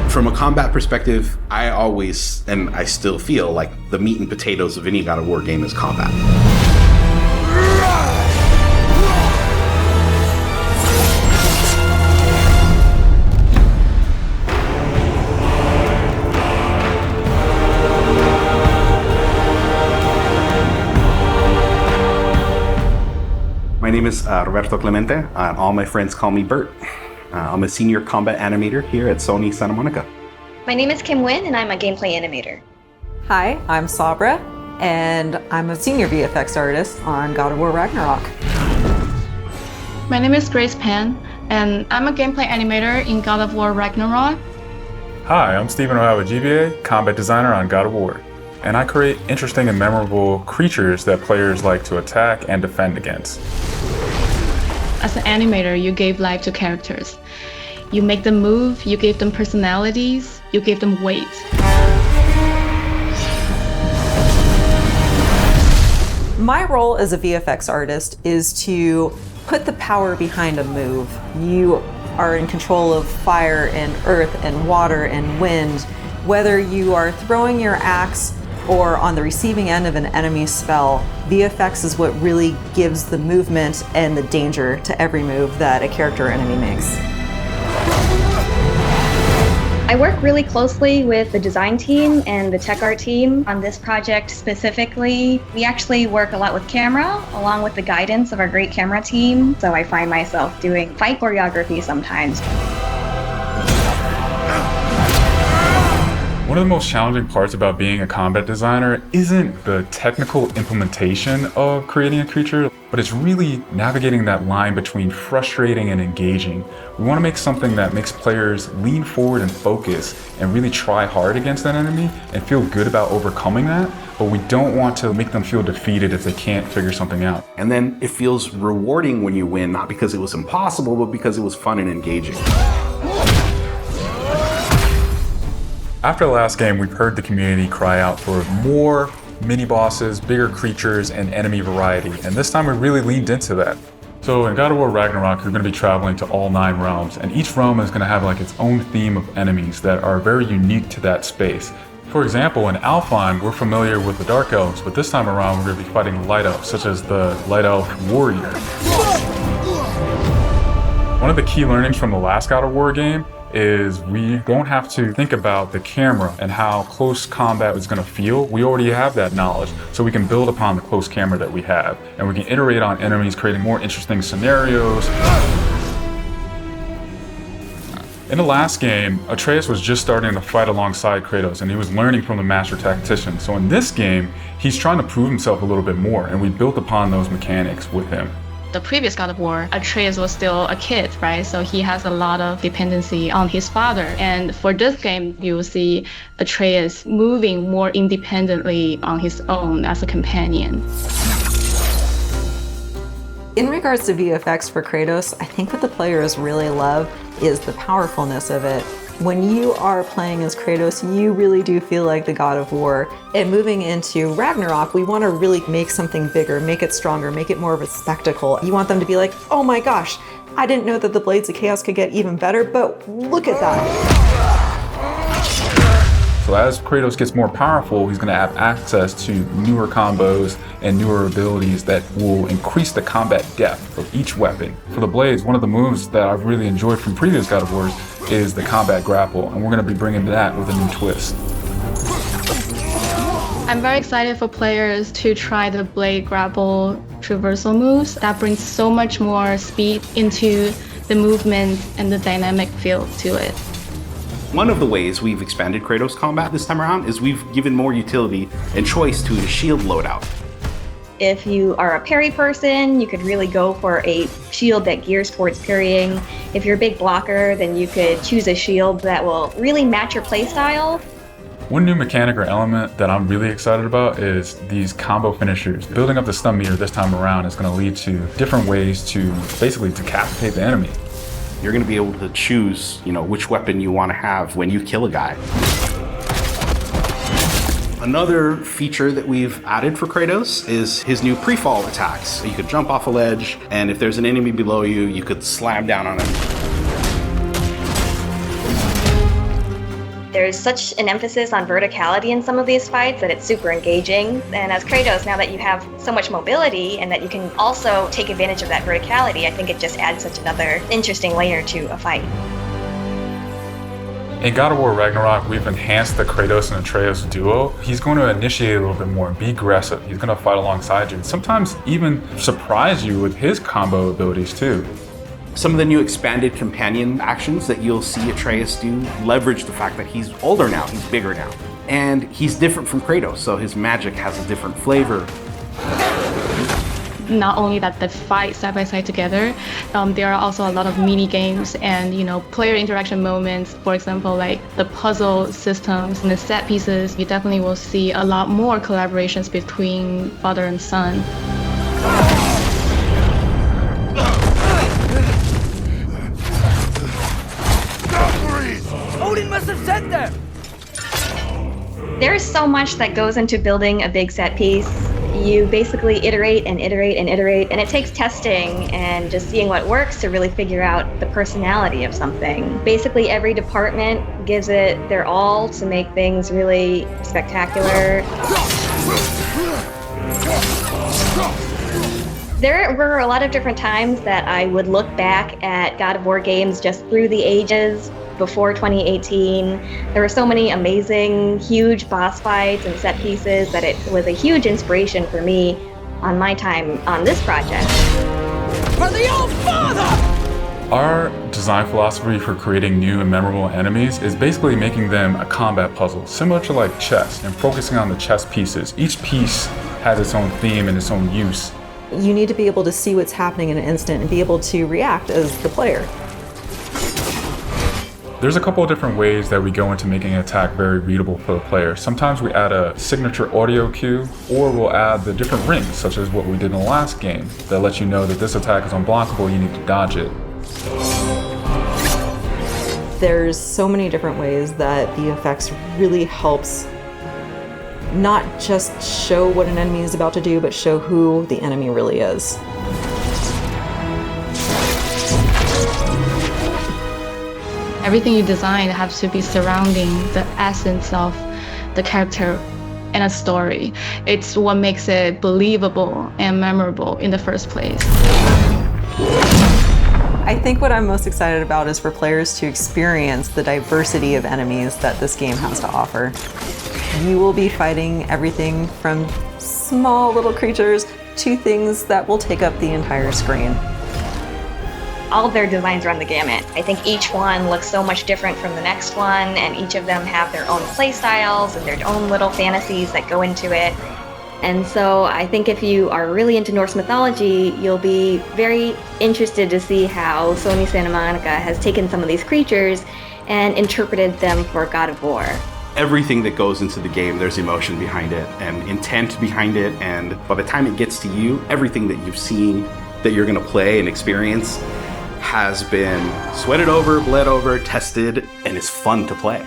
From a combat perspective, I always, and I still feel like the meat and potatoes of any God of War game is combat. My name is Roberto Clemente. All my friends call me Bert. I'm a senior combat animator here at Sony Santa Monica. My name is Kim Wynn, and I'm a gameplay animator. Hi, I'm Sabra, and I'm a senior VFX artist on God of War Ragnarok. My name is Grace Pan, and I'm a gameplay animator in God of War Ragnarok. Hi, I'm Stephen Ohio with GBA, combat designer on God of War, and I create interesting and memorable creatures that players like to attack and defend against. As an animator, you gave life to characters. You make them move, you give them personalities, you give them weight. My role as a VFX artist is to put the power behind a move. You are in control of fire and earth and water and wind. Whether you are throwing your axe or on the receiving end of an enemy spell, VFX is what really gives the movement and the danger to every move that a character or enemy makes. I work really closely with the design team and the tech art team on this project specifically. We actually work a lot with camera, along with the guidance of our great camera team, so I find myself doing fight choreography sometimes. One of the most challenging parts about being a combat designer isn't the technical implementation of creating a creature, but it's really navigating that line between frustrating and engaging. We want to make something that makes players lean forward and focus and really try hard against that enemy and feel good about overcoming that, but we don't want to make them feel defeated if they can't figure something out. And then it feels rewarding when you win, not because it was impossible, but because it was fun and engaging. After the last game, we've heard the community cry out for more mini-bosses, bigger creatures, and enemy variety, and this time we really leaned into that. So in God of War Ragnarok, you're going to be traveling to all 9 realms, and each realm is going to have like its own theme of enemies that are very unique to that space. For example, in Alfheim, we're familiar with the Dark Elves, but this time around we're going to be fighting the Light Elves, such as the Light Elf Warrior. One of the key learnings from the last God of War game is we don't have to think about the camera and how close combat is going to feel. We already have that knowledge, so we can build upon the close camera that we have, and we can iterate on enemies, creating more interesting scenarios. In the last game, Atreus was just starting to fight alongside Kratos, and he was learning from the Master Tactician. So in this game, he's trying to prove himself a little bit more, and we built upon those mechanics with him. The previous God of War, Atreus was still a kid, right? So he has a lot of dependency on his father. And for this game, you will see Atreus moving more independently on his own as a companion. In regards to VFX for Kratos, I think what the players really love is the powerfulness of it. When you are playing as Kratos, you really do feel like the God of War. And moving into Ragnarok, we want to really make something bigger, make it stronger, make it more of a spectacle. You want them to be like, oh my gosh, I didn't know that the Blades of Chaos could get even better, but look at that. So as Kratos gets more powerful, he's going to have access to newer combos and newer abilities that will increase the combat depth of each weapon. For the Blades, one of the moves that I've really enjoyed from previous God of Wars is the combat grapple, and we're going to be bringing that with a new twist. I'm very excited for players to try the blade grapple traversal moves. That brings so much more speed into the movement and the dynamic feel to it. One of the ways we've expanded Kratos combat this time around is we've given more utility and choice to the shield loadout. If you are a parry person, you could really go for a shield that gears towards parrying. If you're a big blocker, then you could choose a shield that will really match your playstyle. One new mechanic or element that I'm really excited about is these combo finishers. Building up the stun meter this time around is going to lead to different ways to basically decapitate the enemy. You're going to be able to choose, which weapon you want to have when you kill a guy. Another feature that we've added for Kratos is his new pre-fall attacks. So you could jump off a ledge, and if there's an enemy below you, you could slam down on him. There's such an emphasis on verticality in some of these fights that it's super engaging. And as Kratos, now that you have so much mobility and that you can also take advantage of that verticality, I think it just adds such another interesting layer to a fight. In God of War Ragnarok, we've enhanced the Kratos and Atreus duo. He's going to initiate a little bit more, be aggressive. He's going to fight alongside you, and sometimes even surprise you with his combo abilities too. Some of the new expanded companion actions that you'll see Atreus do leverage the fact that he's older now, he's bigger now. And he's different from Kratos, so his magic has a different flavor. Not only that they fight side by side together, there are also a lot of mini games and player interaction moments. For example, like the puzzle systems and the set pieces. You definitely will see a lot more collaborations between father and son. Odin must have sent them! There's so much that goes into building a big set piece. You basically iterate and iterate and iterate, and it takes testing and just seeing what works to really figure out the personality of something. Basically, every department gives it their all to make things really spectacular. There were a lot of different times that I would look back at God of War games just through the ages. Before 2018, there were so many amazing, huge boss fights and set pieces that it was a huge inspiration for me on my time on this project. For the Old Father! Our design philosophy for creating new and memorable enemies is basically making them a combat puzzle, similar to like chess, and focusing on the chess pieces. Each piece has its own theme and its own use. You need to be able to see what's happening in an instant and be able to react as the player. There's a couple of different ways that we go into making an attack very readable for the player. Sometimes we add a signature audio cue, or we'll add the different rings, such as what we did in the last game, that lets you know that this attack is unblockable, you need to dodge it. There's so many different ways that VFX really helps not just show what an enemy is about to do, but show who the enemy really is. Everything you design has to be surrounding the essence of the character and a story. It's what makes it believable and memorable in the first place. I think what I'm most excited about is for players to experience the diversity of enemies that this game has to offer. You will be fighting everything from small little creatures to things that will take up the entire screen. All of their designs run the gamut. I think each one looks so much different from the next one, and each of them have their own play styles and their own little fantasies that go into it. And so I think if you are really into Norse mythology, you'll be very interested to see how Sony Santa Monica has taken some of these creatures and interpreted them for God of War. Everything that goes into the game, there's emotion behind it and intent behind it, and by the time it gets to you, everything that you've seen that you're going to play and experience has been sweated over, bled over, tested, and is fun to play.